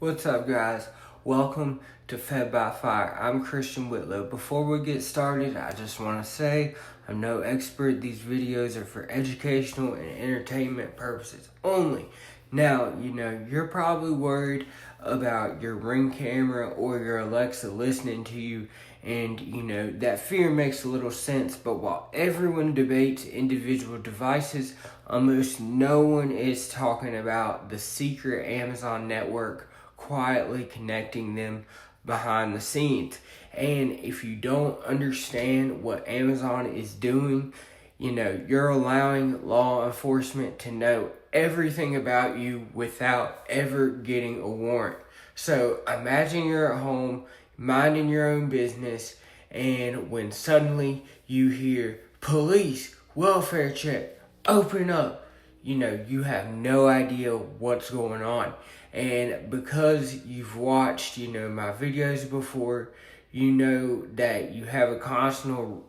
What's up, guys? Welcome to Fed by Fire. I'm Christian Whitlow. Before we get started, I just want to say I'm no expert. These videos are for educational and entertainment purposes only. Now, you're probably worried about your Ring camera or your Alexa listening to you, and that fear makes a little sense. But while everyone debates individual devices, almost no one is talking about the secret Amazon network quietly connecting them behind the scenes. And if you don't understand what Amazon is doing, you're allowing law enforcement to know everything about you without ever getting a warrant. So imagine you're at home minding your own business, and when suddenly you hear police, welfare check, open up, you have no idea what's going on. And because you've watched, my videos before, you know that you have a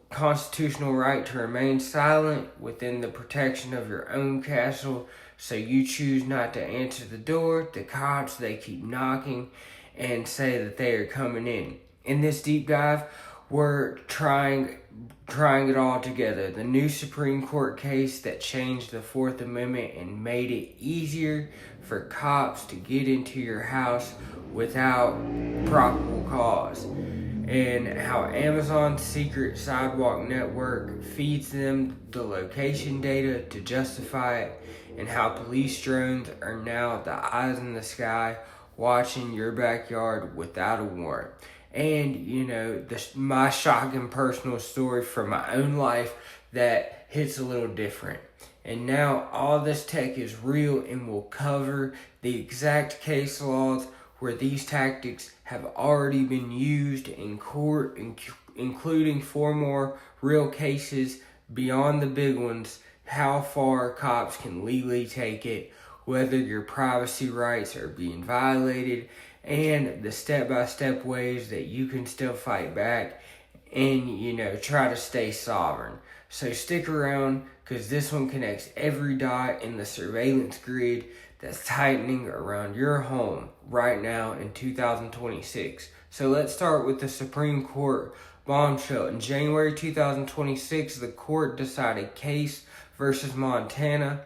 constitutional right to remain silent within the protection of your own castle. So you choose not to answer the door. The cops, they keep knocking and say that they are coming in. In this deep dive, we're trying it all together. The new Supreme Court case that changed the Fourth Amendment and made it easier for cops to get into your house without probable cause. And how Amazon's secret sidewalk network feeds them the location data to justify it, and how police drones are now the eyes in the sky watching your backyard without a warrant. And, my shocking personal story from my own life that hits a little different. And now all this tech is real, and will cover the exact case laws where these tactics have already been used in court, including 4 more real cases beyond the big ones, how far cops can legally take it, whether your privacy rights are being violated, and the step-by-step ways that you can still fight back and, try to stay sovereign. So stick around, because this one connects every dot in the surveillance grid that's tightening around your home right now in 2026. So let's start with the Supreme Court bombshell. In January 2026, the court decided Case versus Montana.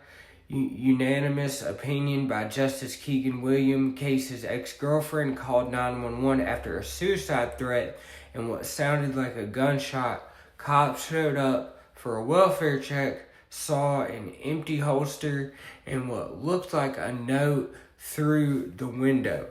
Unanimous opinion by Justice Keegan Williams. Case's ex-girlfriend called 911 after a suicide threat and what sounded like a gunshot. Cops showed up for a welfare check, saw an empty holster and what looked like a note through the window.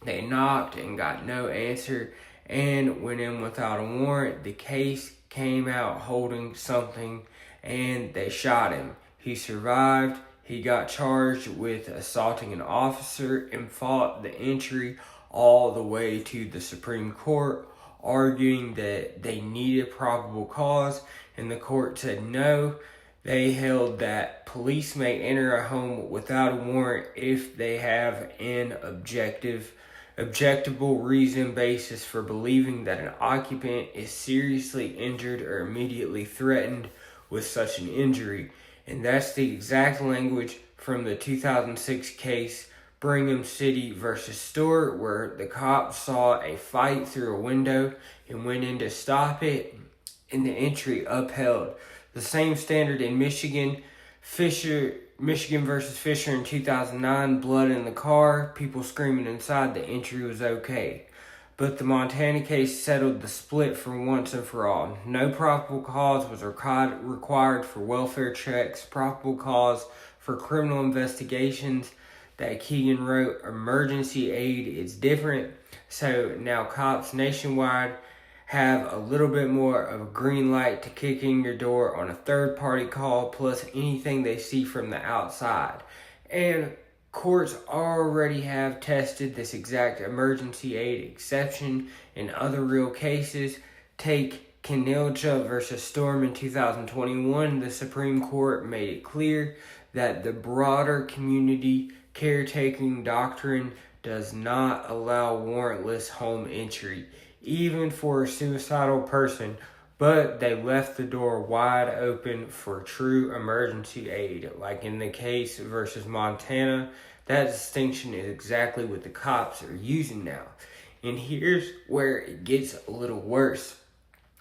They knocked and got no answer and went in without a warrant. The case came out holding something, and they shot him. He survived. He got charged with assaulting an officer and fought the entry all the way to the Supreme Court, arguing that they needed probable cause, and the court said no. They held that police may enter a home without a warrant if they have an objectable reason basis for believing that an occupant is seriously injured or immediately threatened with such an injury. And that's the exact language from the 2006 case Brigham City versus Stewart, where the cops saw a fight through a window and went in to stop it, and the entry upheld. The same standard in Michigan versus Fisher in 2009, blood in the car, people screaming inside, the entry was okay. But the Montana case settled the split for once and for all. No probable cause was required for welfare checks. Probable cause for criminal investigations that Keegan wrote, emergency aid is different. So now cops nationwide have a little bit more of a green light to kick in your door on a third-party call, plus anything they see from the outside. And courts already have tested this exact emergency aid exception in other real cases. Take Kenilcha versus Storm in 2021. The Supreme Court made it clear that the broader community caretaking doctrine does not allow warrantless home entry, even for a suicidal person, but they left the door wide open for true emergency aid. Like in the case versus Montana, That distinction is exactly what the cops are using now. And here's where it gets a little worse.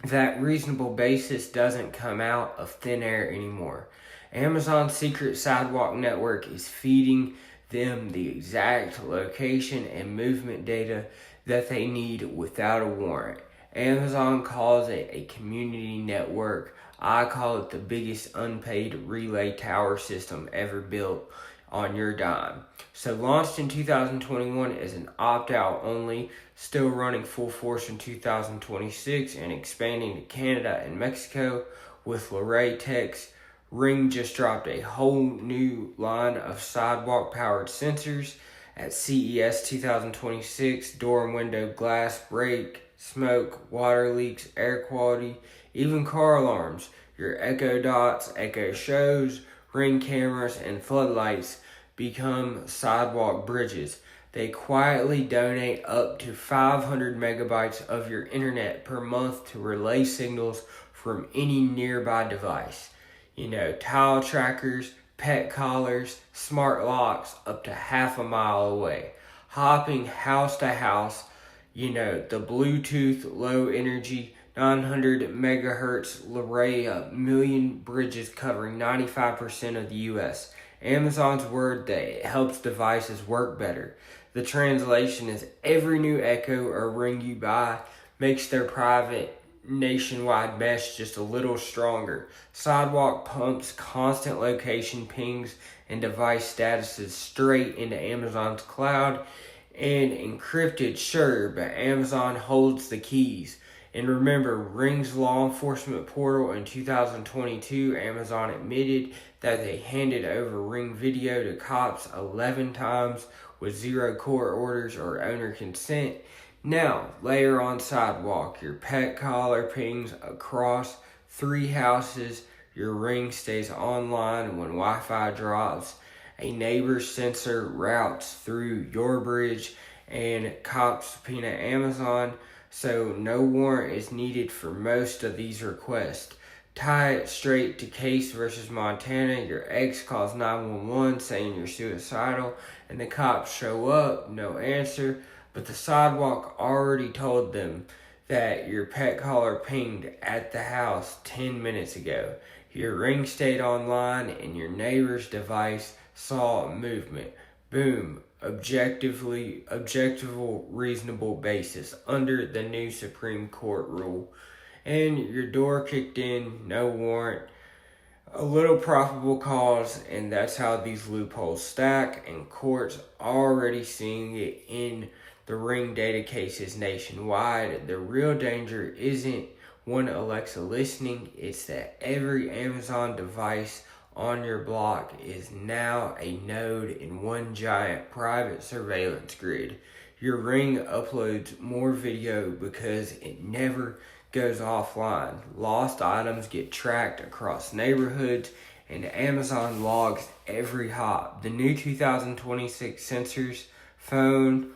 That reasonable basis doesn't come out of thin air anymore. Amazon's secret sidewalk network is feeding them the exact location and movement data that they need without a warrant. Amazon calls it a community network. I call it the biggest unpaid relay tower system ever built on your dime. So launched in 2021 as an opt-out only, still running full force in 2026 and expanding to Canada and Mexico with Luray Tech's Ring just dropped a whole new line of sidewalk-powered sensors at CES 2026, door and window glass break, smoke, water leaks, air quality, even car alarms. Your Echo Dots, Echo Shows, Ring cameras, and floodlights become sidewalk bridges. They quietly donate up to 500 megabytes of your internet per month to relay signals from any nearby device. Tile trackers, pet collars, smart locks up to half a mile away. Hopping house to house, the Bluetooth low energy 900 megahertz Luray million bridges covering 95% of the US. Amazon's word that it helps devices work better. The translation is every new Echo or Ring you buy makes their private nationwide mesh just a little stronger. Sidewalk pumps constant location pings and device statuses straight into Amazon's cloud and encrypted, sure, but Amazon holds the keys. And remember, Ring's law enforcement portal in 2022, Amazon admitted that they handed over Ring video to cops 11 times with 0 court orders or owner consent. Now, layer on sidewalk, your pet collar pings across 3 houses, your Ring stays online when Wi-Fi drops, a neighbor's sensor routes through your bridge, and cops subpoena Amazon, so no warrant is needed for most of these requests. Tie it straight to Case versus Montana. Your ex calls 911 saying you're suicidal, and the cops show up, no answer. But the sidewalk already told them that your pet collar pinged at the house 10 minutes ago. Your Ring stayed online and your neighbor's device saw movement. Boom. Objectival, reasonable basis under the new Supreme Court rule. And your door kicked in, no warrant, a little probable cause, and that's how these loopholes stack, and courts already seeing it in the Ring data cases nationwide. The real danger isn't one Alexa listening, it's that every Amazon device on your block is now a node in one giant private surveillance grid. Your Ring uploads more video because it never goes offline. Lost items get tracked across neighborhoods, and Amazon logs every hop. The new 2026 sensors phone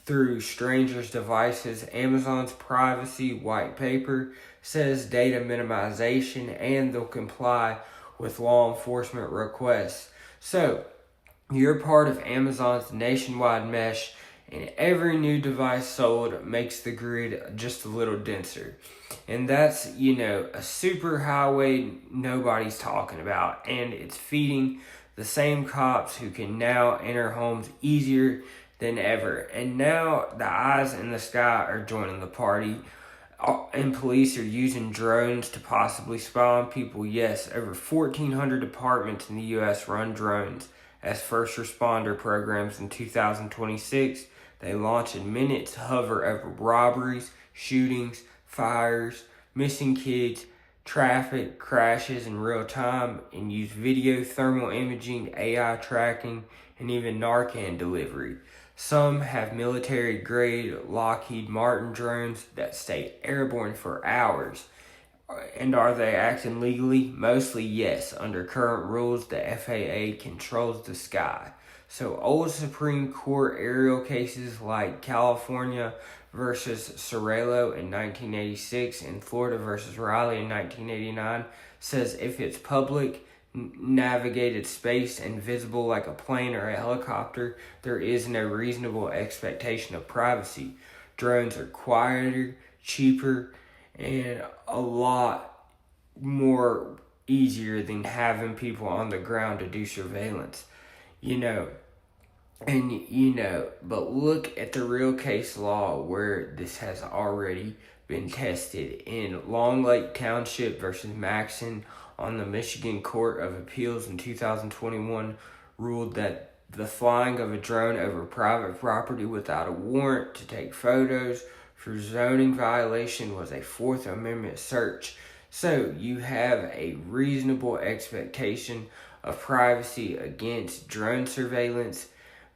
through strangers' devices. Amazon's privacy white paper says data minimization, and they'll comply with law enforcement requests. So, you're part of Amazon's nationwide mesh, and every new device sold makes the grid just a little denser. And that's, a super highway nobody's talking about, and it's feeding the same cops who can now enter homes easier than ever. And now the eyes in the sky are joining the party, and police are using drones to possibly spy on people. Yes, over 1,400 departments in the U.S. run drones as first responder programs in 2026. They launch in minutes, hover over robberies, shootings, fires, missing kids, traffic crashes in real time, and use video, thermal imaging, AI tracking, and even Narcan delivery. Some have military-grade Lockheed Martin drones that stay airborne for hours. And are they acting legally? Mostly yes. Under current rules, the FAA controls the sky. So old Supreme Court aerial cases like California versus Cerello in 1986 and Florida versus Riley in 1989 says if it's public, navigated space and visible like a plane or a helicopter, there is no reasonable expectation of privacy. Drones are quieter, cheaper, and a lot more easier than having people on the ground to do surveillance. But look at the real case law where this has already been tested. In Long Lake Township versus Maxon on the Michigan Court of Appeals in 2021 ruled that the flying of a drone over private property without a warrant to take photos for zoning violation was a Fourth Amendment search. So you have a reasonable expectation of privacy against drone surveillance,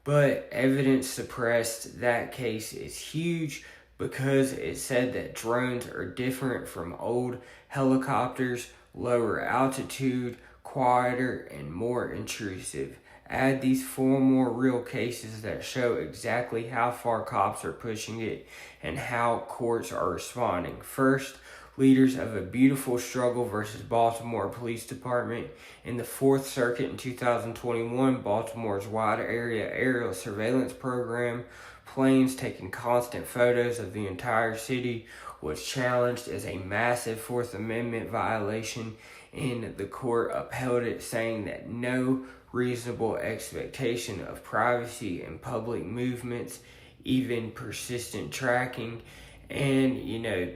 but evidence suppressed that case is huge because it said that drones are different from old helicopters, lower altitude, quieter, and more intrusive. Add these 4 more real cases that show exactly how far cops are pushing it and how courts are responding. First, leaders of a beautiful struggle versus Baltimore Police Department. In the Fourth Circuit in 2021, Baltimore's wide area aerial surveillance program, planes taking constant photos of the entire city, was challenged as a massive Fourth Amendment violation, and the court upheld it, saying that no reasonable expectation of privacy in public movements, even persistent tracking, and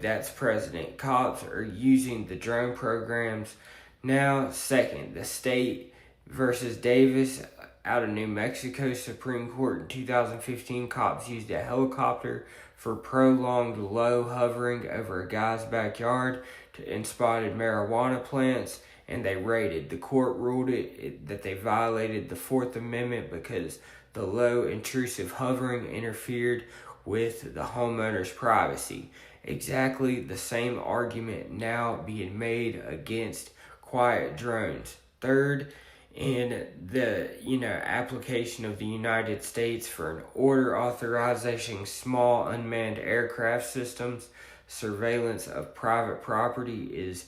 that's precedent. Cops are using the drone programs now. Second, the state versus Davis out of New Mexico Supreme Court in 2015, cops used a helicopter for prolonged low hovering over a guy's backyard and spotted marijuana plants, and they raided. The court ruled that they violated the Fourth Amendment because the low intrusive hovering interfered with the homeowner's privacy. Exactly the same argument now being made against quiet drones. Third, in the application of the United States for an order authorizing small unmanned aircraft systems, surveillance of private property is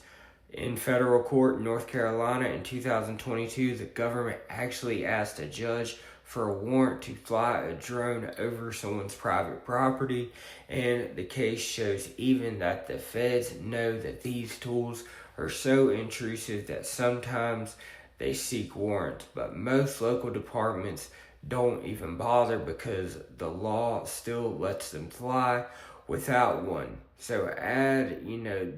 in federal court in North Carolina in 2022. The government actually asked a judge for a warrant to fly a drone over someone's private property, and the case shows even that the feds know that these tools are so intrusive that sometimes they seek warrants, but most local departments don't even bother because the law still lets them fly without one. So add,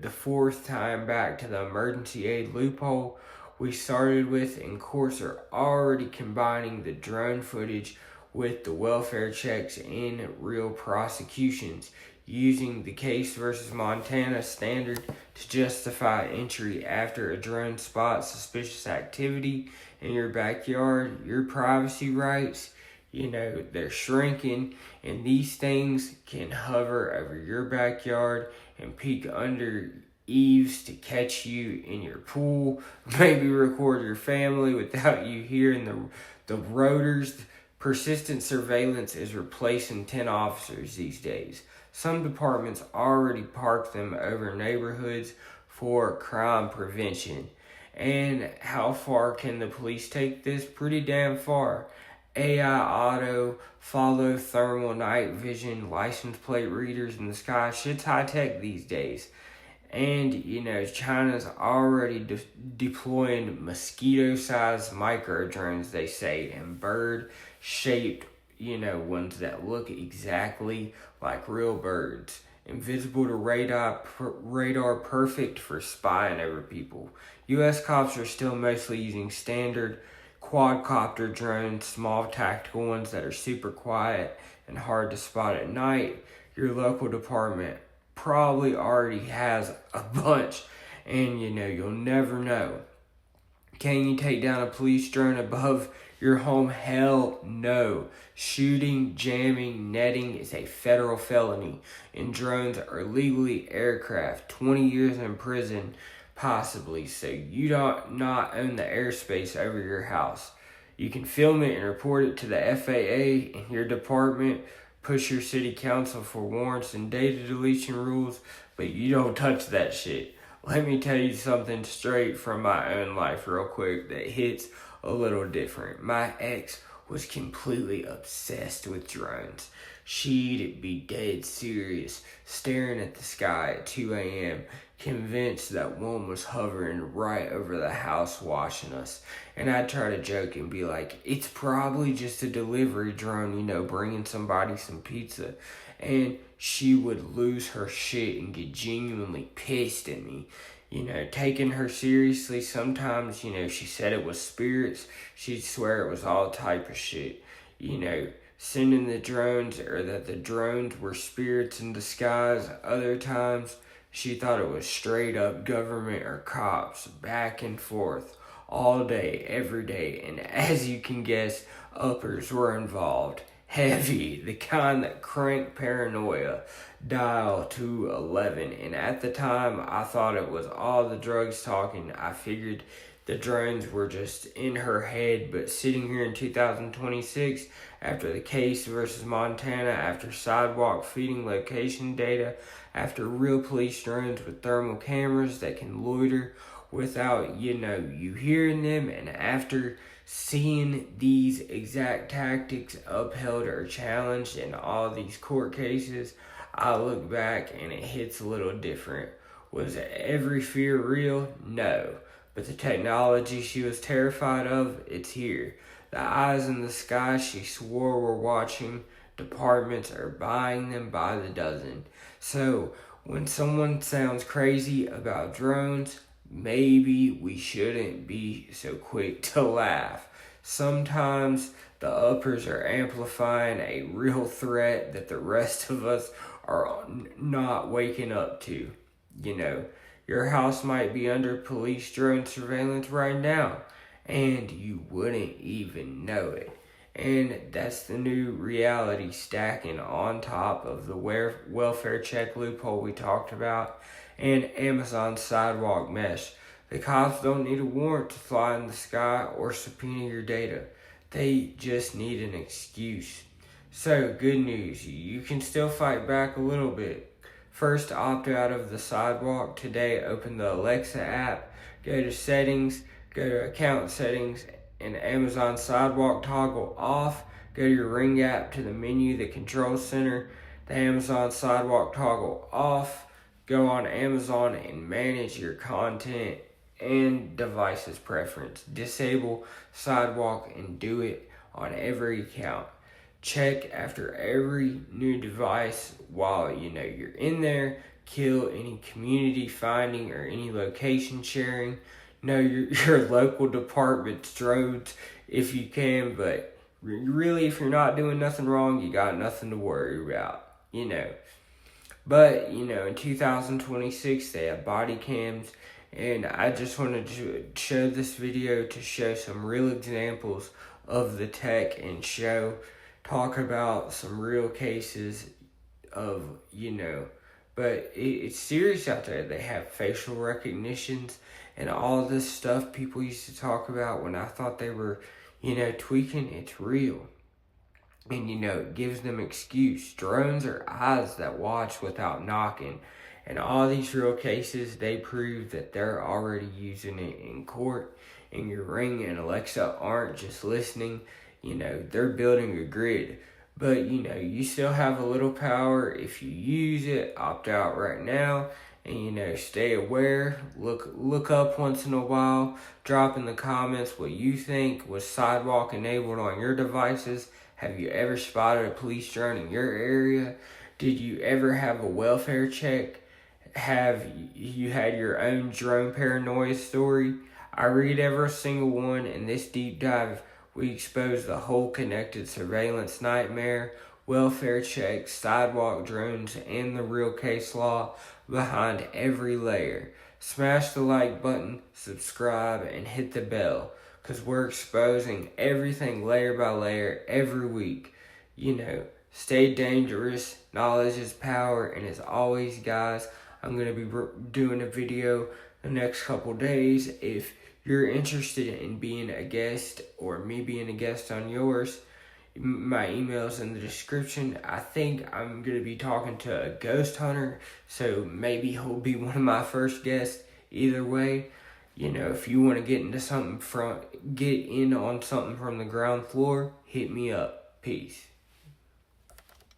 the fourth time back to the emergency aid loophole we started with, and courts are already combining the drone footage with the welfare checks in real prosecutions, using the Case versus Montana standard to justify entry after a drone spots suspicious activity in your backyard. Your privacy rights, they're shrinking, and these things can hover over your backyard and peek under eaves to catch you in your pool, maybe record your family without you hearing the rotors. Persistent surveillance is replacing 10 officers these days. Some departments already park them over neighborhoods for crime prevention. And how far can the police take this? Pretty damn far. AI auto, follow thermal night vision, license plate readers in the sky. Shit's high tech these days. And, China's already deploying mosquito-sized micro drones, they say, and bird-shaped, ones that look exactly like real birds. Invisible to radar, perfect for spying over people. U.S. cops are still mostly using standard quadcopter drones, small tactical ones that are super quiet and hard to spot at night. Your local department probably already has a bunch, and you'll never know. Can you take down a police drone above your home? Hell no. Shooting, jamming, netting is a federal felony, and drones are legally aircraft. 20 years in prison, possibly. So you don't not own the airspace over your house. You can film it and report it to the FAA and your department. Push your city council for warrants and data deletion rules, but you don't touch that shit. let me tell you something straight from my own life real quick that hits a little different. My ex was completely obsessed with drones. She'd be dead serious, staring at the sky at 2 a.m., convinced that one was hovering right over the house watching us. And I'd try to joke and be like, it's probably just a delivery drone, bringing somebody some pizza. And she would lose her shit and get genuinely pissed at me. Taking her seriously, sometimes, she said it was spirits. She'd swear it was all type of shit. Sending the drones, or that the drones were spirits in disguise. Other times, she thought it was straight up government or cops, back and forth, all day, every day. And as you can guess, uppers were involved. Heavy, the kind that crank paranoia, dial to 11. And at the time, I thought it was all the drugs talking. I figured the drones were just in her head. But sitting here in 2026, after the case versus Montana, after sidewalk feeding location data, after real police drones with thermal cameras that can loiter without, you hearing them, and after seeing these exact tactics upheld or challenged in all these court cases, I look back and it hits a little different. Was every fear real? No. But the technology she was terrified of, it's here. The eyes in the sky she swore were watching, departments are buying them by the dozen. So, when someone sounds crazy about drones, maybe we shouldn't be so quick to laugh. Sometimes the uppers are amplifying a real threat that the rest of us are not waking up to. Your house might be under police drone surveillance right now, and you wouldn't even know it. And that's the new reality stacking on top of the welfare check loophole we talked about and Amazon sidewalk mesh. The cops don't need a warrant to fly in the sky or subpoena your data. They just need an excuse. So, good news. You can still fight back a little bit. First, opt out of the sidewalk today. Open the Alexa app, go to settings, go to account settings, and Amazon sidewalk toggle off. Go to your Ring app to the menu, the control center, the Amazon sidewalk toggle off. Go on Amazon and manage your content and devices preference. Disable sidewalk and do it on every account. Check after every new device while you're in there. Kill any community finding or any location sharing. Know your local department's drones if you can, but really if you're not doing nothing wrong, you got nothing to worry about, But, in 2026 they have body cams, and I just wanted to show this video to show some real examples of the tech and talk about some real cases of, but it's serious out there. They have facial recognitions and all this stuff people used to talk about when I thought they were, tweaking. It's real. And, it gives them excuse. Drones are eyes that watch without knocking. And all these real cases, they prove that they're already using it in court. And your Ring and Alexa aren't just listening. They're building a grid. But, you still have a little power if you use it. Opt out right now. And, stay aware. Look up once in a while. Drop in the comments what you think. Was sidewalk enabled on your devices? Have you ever spotted a police drone in your area? Did you ever have a welfare check? Have you had your own drone paranoia story? I read every single one. In this deep dive, we expose the whole connected surveillance nightmare, welfare checks, sidewalk drones, and the real case law behind every layer. Smash the like button, subscribe, and hit the bell, because we're exposing everything layer by layer every week. Stay dangerous, knowledge is power, and as always, guys, I'm going to be doing a video the next couple days. If you're interested in being a guest or me being a guest on yours, my email's in the description. I think I'm going to be talking to a ghost hunter, so maybe he'll be one of my first guests. Either way, if you want to get in on something from the ground floor, hit me up. Peace.